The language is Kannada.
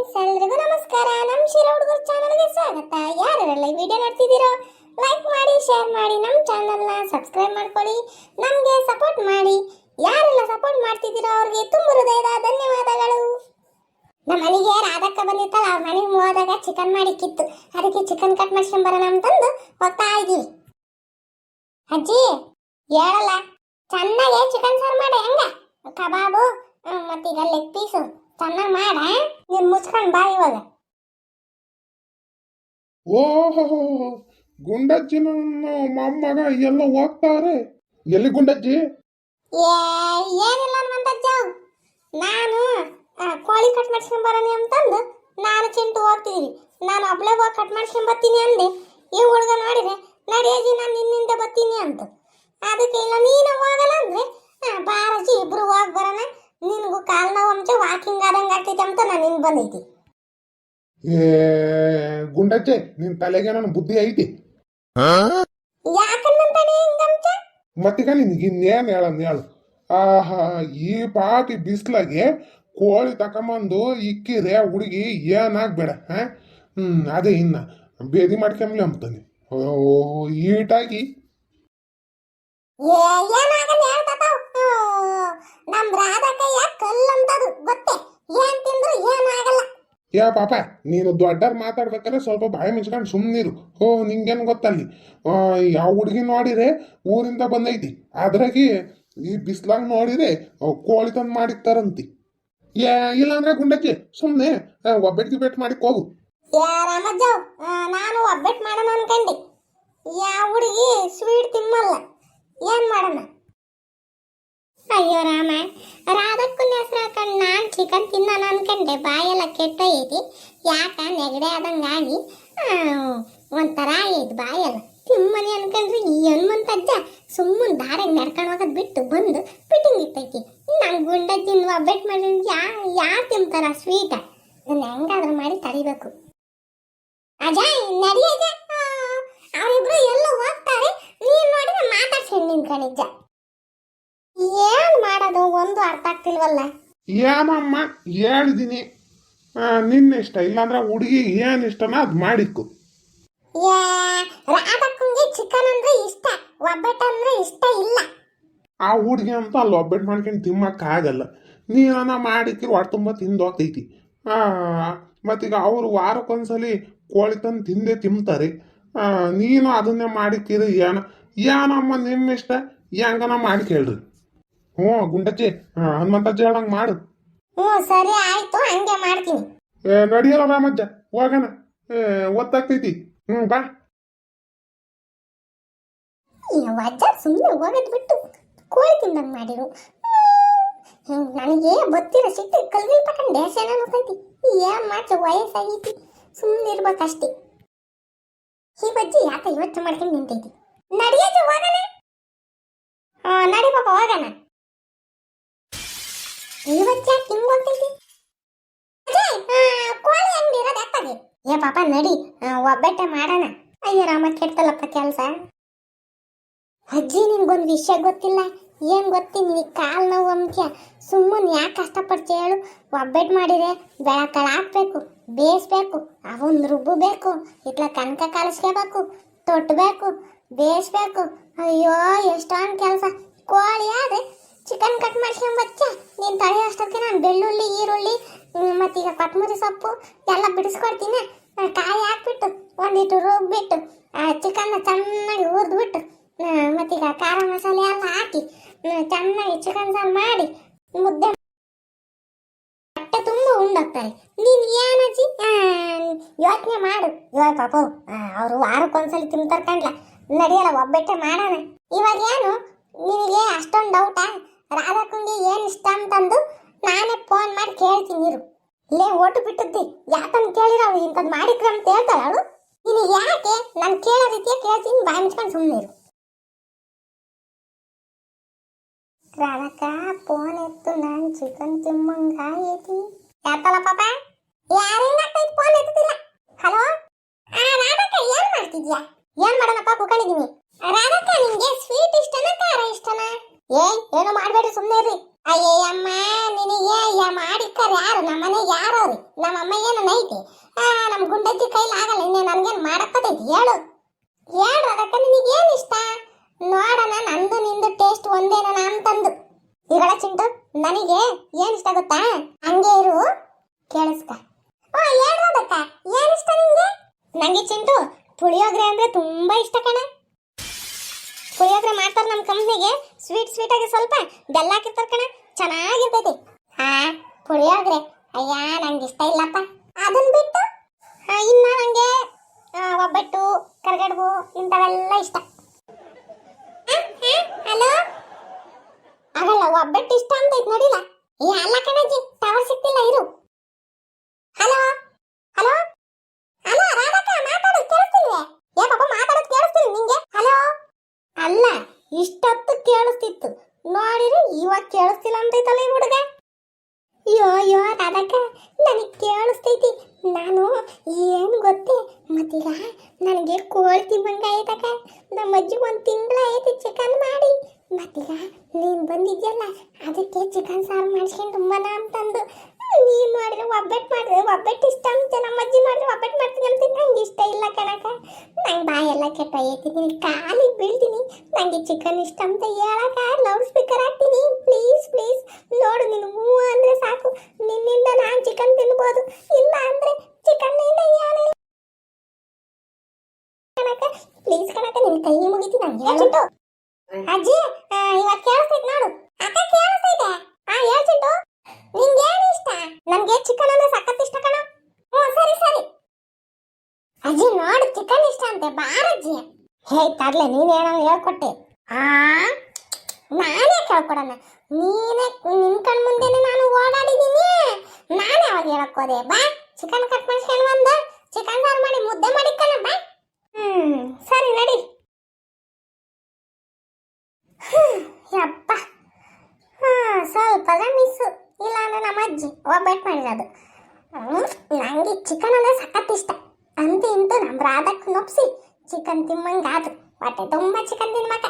ಫ್ರೆಂಡ್ಸ್, ಎಲ್ರಿಗೂ ನಮಸ್ಕಾರ. ನಮ್ಮ ಶಿರಾ ಹುಡುಗರ ಚಾನಲ್ಗೆ ಸ್ವಾಗತ. ಯಾರೆಲ್ಲ ಈ ವಿಡಿಯೋ ನೋಡ್ತಿದ್ದೀರೋ ಲೈಕ್ ಮಾಡಿ, ಶೇರ್ ಮಾಡಿ, ನಮ್ಮ ಚಾನಲ್ನ ಸಬ್ಸ್ಕ್ರೈಬ್ ಮಾಡ್ಕೊಳ್ಳಿ, ನಮಗೆ ಸಪೋರ್ಟ್ ಮಾಡಿ. ಯಾರೆಲ್ಲ ಸಪೋರ್ಟ್ ಮಾಡ್ತಿದ್ದೀರೋ ಅವ್ರಿಗೆ ತುಂಬ ಹೃದಯದ ಧನ್ಯವಾದಗಳು. ನಮ್ಮ ಮನೆಗೆ ರಾಧಕ್ಕ ಬಂದಿತ್ತಲ್ಲ, ಅವ್ರ ಮನೆಗೆ ಹೋದಾಗ ಚಿಕನ್ ಮಾಡಿಕ್ಕಿತ್ತು. ಅದಕ್ಕೆ ಚಿಕನ್ ಕಟ್ ಮಾಡ್ಕೊಂಬರೋಣ ಅಂತಂದು ಹೋಗ್ತಾ ಇದ್ದೀವಿ. ಅಜ್ಜಿ ಹೇಳಲ್ಲ, ಚೆನ್ನಾಗೆ ಚಿಕನ್ ಸಾರು ಮಾಡಿ, ಹೆಂಗ ಕಬಾಬು ಮತ್ತೀಗ ಲೆಗ್ ಪೀಸು ಚೆನ್ನಾಗಿ ಮಾಡ. ನೀನ್ ಮುಚ್ಕೊಂಡ್ ಬಾ ಇವಾಗ. ಓಹೋ, ಗುಂಡಜ್ಜಿನ ಮೊಮ್ಮಗ ಎಲ್ಲ ಹೋಗ್ತಾರೆ. ಎಲ್ಲಿ ಗುಂಡಜ್ಜಿ? ಏನಿಲ್ಲ ಹನುಮಂತಜ್ಜ, ನಾನು ಕೋಳಿ ಕಟ್ ಮಾಡ್ಸ್ಕೊಂಡ್ ಬರೋಣ ಅಂತಂದು ನಾನು ಚಿಂಟು ಹೋಗ್ತಿದೀವಿ. ನಾನು ಒಬ್ಳೆ ಹೋಗಿ ಕಟ್ ಮಾಡ್ಸ್ಕೊಂಡ್ ಬರ್ತೀನಿ ಅಂದೆ. ಈ ಹುಡುಗ ನೋಡಿದ್ರೆ ನಡಿಯಜ್ಜಿ ನಾನು ನಿನ್ನಿಂದ ಬರ್ತೀನಿ ಅಂತ. ಅದಕ್ಕೆ ಇಲ್ಲ ನೀನು ಹೋಗಲ್ಲ ಅಂದ್ರೆ ಬಾರಜ್ಜಿ ಇಬ್ರು ಹೋಗಿ ಬರೋಣ, ನಿನ್ಗೂ ಕಾಲ್ ನೋವು ಅಂಚೆ ವಾಕಿಂಗ್ ಆದಂಗೆ ಆಗ್ತೈತೆ ಅಂತ ನಾನು ಹಿಂಗೆ ಬಂದೈತಿ. ಗುಂಡಜ್ಜೆ, ನಿನ್ ತಲೆಗೆ ನನ್ನ ಬುದ್ಧಿ ಐತಿ. ಯಾಕಂತಾನೆ ಹಿಂಗಂತ ಮತ್ತೀಗ ನಿನ್ಗೆ ಇನ್ನೇನು ಹೇಳು. ಆಹಾ, ಈ ಪಾಟಿ ಬಿಸ್ಲಾಗೆ ಕೋಳಿ ತಕೊಂಬಂದು ಇಕ್ಕಿರೆ ಹುಡುಗಿ ಏನಾಗ್ಬೇಡ. ಅದೇ ಇನ್ನ ಬೇದಿ ಮಾಡ್ಕೊಂಬ್ಲಿ ಅಂತಾನೆ. ಓಹೋ, ಈಟಾಗಿ ಏನಾಗಲ್ಲ ಹೇಳ್ತಾವ. ನಮ್ ರಾಧಕಯ್ಯ ಕಲ್ಲಂತದು ಗೊತ್ತೇ, ಏನ್ ತಿಂದ್ರು ಏನಾಗಲ್ಲ. ಯಾ ಪಾಪ, ನೀನು ದೊಡ್ಡರ್ ಮಾತಾಡ್ಬೇಕಾದ್ರೆ ಸ್ವಲ್ಪ ಬಾಯಿ ಮುಚ್ಕೊಂಡು ಸುಮ್ಮನಿರು. ನಿಂಗೇನು ಗೊತ್ತಲ್ಲಿ ಯಾವ ಹುಡುಗಿ ನೋಡಿರೆ ಊರಿಂದ ಬಂದೈತಿ, ಅದ್ರಾಗಿ ಈ ಬಿಸ್ಲಾಗ ನೋಡಿರೆ ಕೋಳಿ ತಂದು ಮಾಡಿರ್ತಾರಂತಿ. ಇಲ್ಲಾಂದ್ರೆ ಗುಂಡಜ್ಜಿ ಸುಮ್ಮನೆ ಒಬ್ಬಟ್ಟಿಗೆ ಬೆಟ್ ಮಾಡಿಕ್ ಹೋಗು. ರಾಮಜ್ಜ, ನಾನು ಒಬ್ಬಟ್ಟು ಮಾಡೋಣ ಅನ್ಕಂಡಿ. ಯಾವ ಹುಡುಗಿ ಸ್ವೀಟ್ ತಿನ್ನಲ್ಲ, ಏನ್ ಮಾಡೋಣ? ಅಯ್ಯೋ ರಾಮ, ರಾಧಕ್ಕನ ಹೆಸರು ಹಾಕೊಂಡು ನಾನು ಚಿಕನ್ ತಿನ್ನೋಣ ಅನ್ಕಂಡೆ. ಬಾಯೆಲ್ಲ ಕೆಟ್ಟೋಯ್ತಿ, ಯಾಕ ನೆಗಡೆ ಆದಂಗಾಗಿ ಒಂಥರ ಆಯ್ತು ಬಾಯೆಲ್ಲ. ತಿಮ್ಮನೆ ಅನ್ಕೊಂಡ್ರೆ ಈ ಹನುಮಂತಜ್ಜ ಸುಮ್ಮನೆ ದಾರಿಗೆ ನಡ್ಕೊಂಡು ಹೋಗೋದು ಬಿಟ್ಟು ಬಂದು ಪಿಟಿಂಗ್ ಇಟ್ಟೈತಿ. ನಂಗೆ ಗುಂಡಜ್ಜಿನ ಒಬ್ಬಟ್ಟು ಮಾಡಿ ಯಾರು ತಿಂತಾರ ಸ್ವೀಟ? ಇದನ್ನ ಹೆಂಗಾದ್ರೂ ಮಾಡಿ ತಡಿಬೇಕು. ಅಜಯ್ ನಡಿ ಅಜ, ಅವರಿಬ್ರು ಎಲ್ಲ ಹೋಗ್ತಾರೆ. ನೀನ್ ನೋಡಿದ್ರೆ ಮಾತಾಡ್ಸೇಳಿ ನಿಂತ್ಕೊಂಡಿದ್ದ. ಏನ್ ಮಾಡೋದು ಒಂದು ಅರ್ಥ ಆಗ್ತಿಲ್ವಲ್ಲ. ಏನಮ್ಮ ಹೇಳಿದೀನಿ, ನಿನ್ನ ಇಷ್ಟ. ಇಲ್ಲಾಂದ್ರೆ ಹುಡುಗಿ ಏನ್ ಇಷ್ಟನ ಅದ್ ಮಾಡಿಕ್ಕು. ರಾಧಕ್ಕಂಗೆ ಚಿಕನ್ ಅಂದ್ರೆ ಇಷ್ಟ, ಒಬ್ಬಟ್ಟು ಅಂದ್ರೆ ಇಷ್ಟ ಇಲ್ಲ. ಆ ಹುಡುಗಿ ಅಂತ ಅಲ್ಲಿ ಒಬ್ಬಟ್ಟು ಮಾಡ್ಕೊಂಡು ತಿಮ್ಮಕ್ಕ ಆಗಲ್ಲ. ನೀನ ಮಾಡಿಕ್ಕಿರು ಹೊಟ್ಟೆ ತುಂಬ ತಿಂದು ಹೋಗ್ತೈತಿ. ಮತ್ತೀಗ ಅವರು ವಾರಕ್ಕೊಂದ್ಸಲಿ ಕೋಳಿ ತಂದು ತಿಂದೇ ತಿಂತಾರೆ. ನೀನು ಅದನ್ನೇ ಮಾಡಿಕ್ಕಿರಿ. ಏನಮ್ಮ ನಿಮ್ಮ ಇಷ್ಟ, ಹೆಂಗನ ಮಾಡಿ ಕೇಳ್ರಿ. ಗುಂಡಜ್ಜಿ, ಹನುಮಂತಜ್ಜಿ ಹೇಳಂಗೆ ಮಾಡು. ಸರಿ ಆಯ್ತು, ಹಂಗೆ ಮಾಡ್ತೀನಿ. ನಡಿಯಲ್ಲ ರಾಮಜ್ಜ, ಹೋಗೋಣ, ಒತ್ತಾಗ್ತೈತಿ. ಬಾ. ವಜ್ಜ ಸುಮ್ಮನೆ ಹೋಗೋದು ಬಿಟ್ಟು ಕೋಳಿ ತಿಂದಂಗೆ ಮಾಡಿರು. ನನಗೆ ಗೊತ್ತಿರೋ ಸಿಟ್ಟು ಕಲ್ಗಿಲ್ ತಕೊಂಡು ದೇಶನ ಅನ್ಸೈತಿ. ಏನ್ ಮಾಡ್ಸ, ವಯಸ್ಸಾಗೈತಿ, ಸುಮ್ಮನೆ ಇರ್ಬೇಕಷ್ಟೇ. ಈ ಬಜ್ಜಿ ಯಾಕ ಇವತ್ತು ಮಾಡ್ಕೊಂಡು ನಿಂತೈತಿ. ನಡಿಯಜ್ಜಿ ಹೋಗೋಣ. ನಡಿ ಪಾಪ ಹೋಗೋಣ. ಇವತ್ತು ಯಾಕೆ ಹಿಂಗ್ ಹೋಗ್ತೈತಿ? ಕೋಳಿ ಅಂಗಡಿ ಇರೋದು ಯಾಕಾಗೆ? ಏ ಪಾಪ ನಡಿ, ಒಬ್ಬಟ್ಟೆ ಮಾಡೋಣ. ಅಯ್ಯೋ ರಾಮ, ಕೆಡ್ತಲ್ಲಪ್ಪ ಕೆಲಸ. ಅಜ್ಜಿ, ನಿನ್ಗೊಂದು ವಿಷಯ ಗೊತ್ತಿಲ್ಲ. ಏನ್ ಗೊತ್ತಿ, ನಿನಗೆ ಕಾಲು ನೋವು ಅಂತ್ಯ. ಸುಮ್ಮನೆ ಯಾಕೆ ಕಷ್ಟಪಡ್ತಿ ಹೇಳು? ಒಬ್ಬಟ್ಟು ಮಾಡಿದ್ರೆ ಬೆಳಕಳ ಹಾಕ್ಬೇಕು, ಬೇಯಿಸ್ಬೇಕು, ಅವನ್ ರುಬ್ಬಬೇಕು, ಇಟ್ಲ ಕನಕ ಕಲಿಸ್ಕೋಬೇಕು, ತೊಟ್ಟಬೇಕು, ಬೇಯಿಸ್ಬೇಕು. ಅಯ್ಯೋ ಎಷ್ಟೊಂದು ಕೆಲಸ. ಕೋಳಿ ಆದ್ರೆ ಚಿಕನ್ ಕಟ್ ಮಾಡ್ಕೊಂಬಚ್ಚ, ನೀನು ತಳೆ ಅಷ್ಟಕ್ಕೆ ನಾನು ಬೆಳ್ಳುಳ್ಳಿ, ಈರುಳ್ಳಿ ಮತ್ತೀಗ ಕೊತ್ತಂಬರಿ ಸೊಪ್ಪು ಎಲ್ಲ ಬಿಡಿಸ್ಕೊಡ್ತೀನಿ. ಕಾಯಿ ಹಾಕ್ಬಿಟ್ಟು ಒಂದಿಟ್ಟು ರುಬ್ಬಿಟ್ಟು ಚಿಕನ್ನ ಚೆನ್ನಾಗಿ ಹುರಿದ್ಬಿಟ್ಟು ಮತ್ತೀಗ ಖಾರ ಮಸಾಲೆ ಎಲ್ಲ ಹಾಕಿ ಚೆನ್ನಾಗಿ ಚಿಕನ್ ಸಾರು ಮಾಡಿ ಮುದ್ದೆ ಹೊಟ್ಟೆ ತುಂಬ ಉಂಡೋಗ್ತಾರೆ. ನೀನು ಏನಜ್ಜಿ ಯೋಚನೆ ಮಾಡು. ಇವಾಗ ಪಾಪ ಅವರು ವಾರಕ್ಕೊಂದ್ಸಲಿ ತಿಂತಾರೆ ಕಂಡ್ಲ, ನಡಿಯಲ್ಲ ಒಬ್ಬಟ್ಟೆ ಮಾಡೋಣ. ಇವಾಗ ಏನು ನಿನಗೆ ಅಷ್ಟೊಂದು ಡೌಟಾ? ರಾಧಕ್ಕಂಗೆ ಏನು ಇಷ್ಟ ಅಂತಂದು ನಾನೇ ಫೋನ್ ಮಾಡಿ ಕೇಳ್ತೀನಿ ಇರು. ಇಲ್ಲೇ ಓಟು ಬಿಟ್ಟಿದ್ದಿ, ಯಾಕಂತ ಕೇಳಿರ ಅವ್ಳು ಇಂಥದ್ದು ಮಾಡಿಕ್ರ ಅಂತ ಹೇಳ್ತಾಳೆ ಅವಳು. ನೀನು ಯಾಕೆ ನಾನು ಕೇಳೋ ರೀತಿಯ ಕೇಳ್ತೀನಿ, ಬಾಯಿ ಮುಚ್ಕೊಂಡು ಸುಮ್ಮನೆ ಇರು. ರಾಧಕ್ಕ ಫೋನ್ ಎತ್ತು, ನಾನು ಚಿಕನ್ ತಿಮ್ಮಂಗಾಗೈತಿ. ಯಾತಲ್ಲ ಪಾಪ, ಯಾರೇನಾಗ್ತೈತಿ ಫೋನ್ ಎತ್ತಿಲ್ಲ. ಹಲೋ ರಾಧಕ್ಕ, ಏನ್ ಮಾಡ್ತಿದ್ಯಾ? ಏನ್ ಮಾಡೋಣಪ್ಪ, ಕುಕೊಂಡಿದ್ದೀನಿ. ರಾಧಕ್ಕ, ನಿಂಗೆ ಸ್ವೀಟ್ ಇಷ್ಟನಾ ಖಾರ ಇಷ್ಟನಾ? ಏನೋ ಮಾಡಬೇಡಿ, ಸುಮ್ಮನೆ ಇರ್ರಿ. ಅಯ್ಯಯ್ಯಮ್ಮ ನಿನಗೆ ಮಾಡಿಕ್ಕಾರ ಯಾರು ನಮ್ಮನೆ ಯಾರವ್ರಿ ನಮ್ಮಮ್ಮ ಏನು ನೈತಿ ನಮ್ಮ ಗುಂಡಜ್ಜಿ ಕೈಲಿ ಆಗಲ್ಲ ಇನ್ನೇ ನನ್ಗೇನು ಮಾಡಕ್ಕತೈತಿ ಹೇಳು ಹೇಳು ಅದಕ್ಕೆ ನಿನಗೇನು ಇಷ್ಟ ನೋಡೋಣ ನಂದು ನಿಂದು ಟೇಸ್ಟ್ ಒಂದೇನ ಅಂತಂದು ಈಗಳ ಚಿಂಟು ನನಗೆ ಏನ್ ಇಷ್ಟ ಗೊತ್ತಾ ಹಂಗೆ ಇರು ಕೇಳಿಸ್ಕ ಹೇಳು ಅದಕ್ಕ ಏನ್ ಇಷ್ಟ ನಿಂಗೆ ನಂಗೆ ಚಿಂಟು ಪುಳಿಯೋಗರೆ ಅಂದ್ರೆ ತುಂಬಾ ಇಷ್ಟ ಕಣ ಪುಳಿಯೋಗರೆ ಮಾಡ್ತಾರ ನಮ್ಮ ಕಂಪ್ನಿಗೆ ಸ್ವೀಟ್ ಆಗಿ ಸ್ವಲ್ಪ ಬೆಲ್ಲ ಹಾಕಿರ್ತಾರ ಕಣ ಚೆನ್ನಾಗಿರ್ತೈತಿ ಪುಳಿಯೋಗರೆ ಅಯ್ಯ ನಂಗೆ ಇಷ್ಟ ಇಲ್ಲಪ್ಪ ಅದನ್ನ ಬಿಟ್ಟು ಇನ್ನ ನಂಗೆ ಒಬ್ಬಟ್ಟು ಕರ್ಗಡ್ಬು ಇಂಥವೆಲ್ಲ ಇಷ್ಟ ಹಲೋ ಆಗಲ್ಲ ಒಬ್ಬಟ್ಟು ಇಷ್ಟ ಅಂತ ಐತ್ ನೋಡಿಲ್ಲ ಅಲ್ಲ ಕಣಜ್ಜಿ ಟವರ್ ಸಿಕ್ತಿಲ್ಲ ಇರು ಹಲೋ ಹಲೋ ಹಲೋ ರಾಧಕ್ಕ ಮಾತಾಡೋದು ಕೇಳಿಸ್ತಿಲ್ವೇ ಏ ಪಾಪ ಮಾತಾಡೋದು ಕೇಳಿಸ್ತಿಲ್ಲ ನಿಂಗೆ ಹಲೋ ಅಲ್ಲ ಇಷ್ಟೊತ್ತು ಕೇಳಿಸ್ತಿತ್ತು ನೋಡಿದ್ರೆ ಇವಾಗ ಕೇಳಿಸ್ತಿಲ್ಲ ಅಂತೈತಲ್ಲ ಈ ಹುಡುಗ ಅಯ್ಯೋ ರಾಧಕ್ಕ ನನಗೆ ಕೇಳಿಸ್ತೈತಿ ನಾನು ಏನು ಗೊತ್ತೇ ಮತ್ತೀಗ ನನಗೆ ಕೋಳಿ ತಿಂಬಂಗ ಆಯ್ತಕ್ಕ ನಮ್ಮ ಅಜ್ಜಿಗೆ ಒಂದು ತಿಂಗಳ ಐತಿ ಚಿಕನ್ ಮಾಡಿ ಮತ್ತೀಗ ನೀನು ಬಂದಿದ್ಯಲ್ಲ ಅದಕ್ಕೆ ಚಿಕನ್ ಸಾರು ಮಾಡಿಸ್ಕೊಂಡು ತುಂಬಾನ ಅಂತಂದು ನೀನು ಮಾಡಿದ್ರೆ ಒಬ್ಬಟ್ಟು ಇಷ್ಟ ಅಂತ ನಮ್ಮ ಅಜ್ಜಿ ಮಾಡಿದ್ರೆ ಒಬ್ಬಟ್ಟು ಮಾಡ್ತೀನಿ ಅಂತ ನಂಗೆ ಇಷ್ಟ ಇಲ್ಲ ಕಣಕ ನಂಗೆ ಬಾಯೆಲ್ಲ ಕೆಟ್ಟೋಯ್ತಿ ನೀನು ಕಾಲಿಗೆ ಬೀಳ್ತೀನಿ ನಂಗೆ ಚಿಕನ್ ಇಷ್ಟ ಅಂತ ಹೇಳಕ್ಕ ಲೌಡ್ ಸ್ಪೀಕರ್ ಹಾಕ್ತೀನಿ ಪ್ಲೀಸ್ ನೋಡು ನೀನು ಹೂ ಅಂದರೆ ಸಾಕು ನಿನ್ನಿಂದ ನಾನು ಚಿಕನ್ ತಿನ್ಬೋದು ಇಲ್ಲ ಅಂದರೆ ಚಿಕನ್ ಇಂದ ಏನಿಲ್ಲ ಕಣಕ ಪ್ಲೀಸ್ ಕಣಕ ನಿನ್ನ ಕೈ ಮುಗಿತೀನಿ ನಂಗೆ ಹೇಳ್ಬಿಟ್ಟು ಅಜ್ಜಿ ಇವಾಗ ಕೇಳಿಸ್ತೈತೆ ನೋಡು ಅಕ್ಕ ಕೇಳಿಸ್ತೈತೆ ಹೇಳ್ಚಿಟ್ಟು ನಿಂಗೆ ಏನು ಇಷ್ಟ ನನಗೆ ಚಿಕನ್ ಅಂದ್ರೆ ಸಖತ್ ಇಷ್ಟ ಕಣ ಸರಿ ಅಜ್ಜಿ ನೋಡು ಚಿಕನ್ ಇಷ್ಟ ಅಂತೆ ಬಾರಜ್ಜಿ ಹೇ ತರ್ಲೆ ನೀನೇನೋ ಹೇಳ್ಕೊಟ್ಟೆ ನಾನೇ ಕೇಳ್ಕೊಡೋಣ ನೀನೇ ನಿನ್ ಕಣ್ ಮುಂದೆನೆ ನಾನು ಓಡಾಡಿದೀನಿ ನಾನೇ ಅವಾಗ ಹೇಳಕ್ಕೋದೆ ಬಾ ಚಿಕನ್ ಕಟ್ ಮಾಡಿಸ್ಕೊಂಡು ಬಂದು ಚಿಕನ್ ಸಾರು ಮಾಡಿ ಮುದ್ದೆ ಮಾಡಿಕ್ಕಣ ಬಾ ಸರಿ ನಡಿ ಯಪ್ಪ ಸ್ವಲ್ಪ ಮಿಸ್ಸು ಇಲ್ಲ ಅಂದ್ರೆ ನಮ್ಮ ಅಜ್ಜಿ ಒಬ್ಬಟ್ಟು ಮಾಡಿರೋದು ನಂಗೆ ಚಿಕನ್ ಅಂದ್ರೆ ಸಖತ್ ಇಷ್ಟ ಅಂತೂ ಇಂತೂ ನಮ್ಮ ರಾಧಕ್ಕೆ ನೊಪ್ಸಿ ಚಿಕನ್ ತಿಮ್ಮಂಗಾದ್ರು ಹೊಟ್ಟೆ ತುಂಬ ಚಿಕನ್ ತಿನ್ಬೇಕ